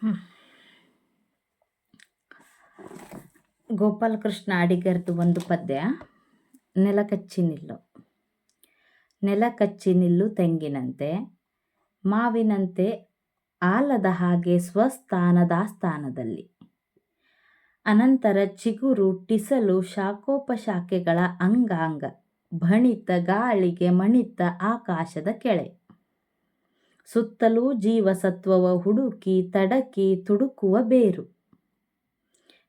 ಹ್ಮ್. ಗೋಪಾಲಕೃಷ್ಣ ಅಡಿಗರ್ದು ಒಂದು ಪದ್ಯ. ನೆಲಕಚ್ಚಿ ನಿಲ್ಲು. ನೆಲಕಚ್ಚಿ ನಿಲ್ಲು ತೆಂಗಿನಂತೆ, ಮಾವಿನಂತೆ ಆಲದ ಹಾಗೆ ಸ್ವಸ್ಥಾನದಾಸ್ಥಾನದಲ್ಲಿ. ಅನಂತರ ಚಿಗುರು ಟಿಸಲು ಶಾಖೋಪಶಾಖೆಗಳ ಅಂಗಾಂಗ ಭಣಿತ ಗಾಳಿಗೆ ಮಣಿತ ಆಕಾಶದ ಕೆಳೆ. ಸುತ್ತಲೂ ಜೀವಸತ್ವವ ಹುಡುಕಿ ತಡಕಿ ತುಡುಕುವ ಬೇರು.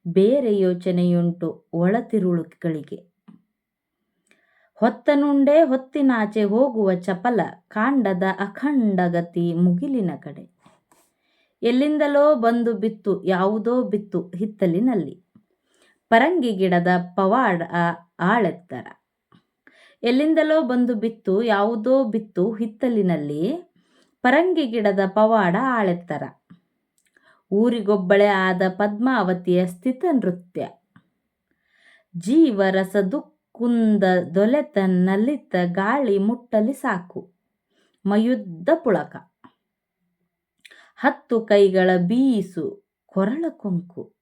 ಬೇರೆ ಯೋಚನೆಯುಂಟು ಒಳತಿರುಳುಗಳಿಗೆ. ಹೊತ್ತನುಂಡೆ ಹೊತ್ತಿನಾಚೆ ಹೋಗುವ ಚಪಲ ಕಾಂಡದ ಅಖಂಡಗತಿ ಮುಗಿಲಿನ ಕಡೆ. ಎಲ್ಲಿಂದಲೋ ಬಂದು ಬಿತ್ತು ಯಾವುದೋ ಬಿತ್ತು ಹಿತ್ತಲಿನಲ್ಲಿ. ಪರಂಗಿ ಗಿಡದ ಪವಾಡ ಆಳೆತ್ತರ. ಎಲ್ಲಿಂದಲೋ ಬಂದು ಬಿತ್ತು ಯಾವುದೋ ಬಿತ್ತು ಹಿತ್ತಲಿನಲ್ಲಿ. ಪರಂಗಿ ಗಿಡದ ಪವಾಡ ಆಳೆತ್ತರ. ಊರಿಗೊಬ್ಬಳೆ ಆದ ಪದ್ಮಾವತಿಯ ಸ್ಥಿತ ನೃತ್ಯ. ಜೀವರಸ ದುಕ್ಕುಂದ ದೊಲೆತ ನಲಿತ ಗಾಳಿ ಮುಟ್ಟಲಿ ಸಾಕು ಮಯುದ್ಧ ಪುಳಕ. 10 ಕೈಗಳ ಬೀಸು ಕೊರಳ ಕೊಂಕು.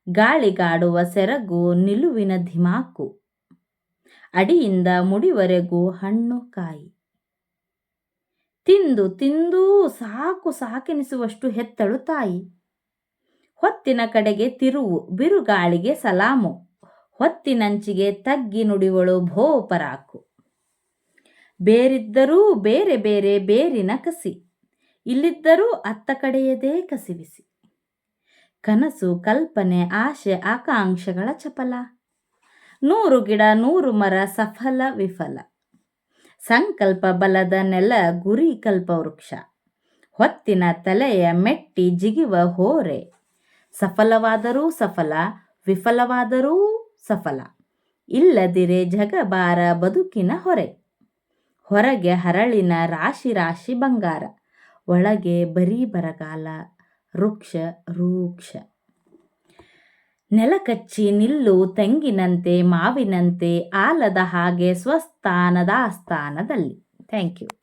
ಗಾಳಿಗಾಡುವ ಸೆರಗು ನಿಲುವಿನ ಧಿಮಾಕು. ಅಡಿಯಿಂದ ಮುಡಿವರೆಗೂ ಹಣ್ಣು ಕಾಯಿ. ತಿಂದು ತಿಂದೂ ಸಾಕು ಸಾಕೆನಿಸುವಷ್ಟು ಹೆತ್ತಳು ತಾಯಿ. ಹೊತ್ತಿನ ಕಡೆಗೆ ತಿರುವು ಬಿರುಗಾಳಿಗೆ ಸಲಾಮು. ಹೊತ್ತಿನಂಚಿಗೆ ತಗ್ಗಿ ನುಡಿವಳು ಭೋ ಪರಾಕು. ಬೇರಿದ್ದರೂ ಬೇರೆ ಬೇರೆ ಬೇರಿನ ಕಸಿ. ಇಲ್ಲಿದ್ದರೂ ಅತ್ತ ಕಡೆಯದೇ ಕಸಿವಿಸಿ. ಕನಸು ಕಲ್ಪನೆ ಆಶೆ ಆಕಾಂಕ್ಷೆಗಳ ಚಪಲ. 100 ಗಿಡ 100 ಮರ ಸಫಲ ವಿಫಲ. ಸಂಕಲ್ಪ ಬಲದ ನೆಲ ಗುರಿ ಕಲ್ಪವೃಕ್ಷ. ಹೊತ್ತಿನ ತಲೆಯ ಮೆಟ್ಟಿ ಜಿಗಿವ ಹೋರೆ. ಸಫಲವಾದರೂ ಸಫಲ ವಿಫಲವಾದರೂ ಸಫಲ. ಇಲ್ಲದಿರೆ ಜಗಬಾರ ಬದುಕಿನ ಹೊರೆ. ಹೊರಗೆ ಹರಳಿನ ರಾಶಿ ರಾಶಿ ಬಂಗಾರ. ಒಳಗೆ ಬರೀ ಬರಗಾಲ ವೃಕ್ಷ ರೂಕ್ಷ. ನೆಲಕಚ್ಚಿ ನಿಲ್ಲು ತೆಂಗಿನಂತೆ ಮಾವಿನಂತೆ ಆಲದ ಹಾಗೆ ಸ್ವಸ್ಥಾನದಾಸ್ಥಾನದಲ್ಲಿ. Thank you.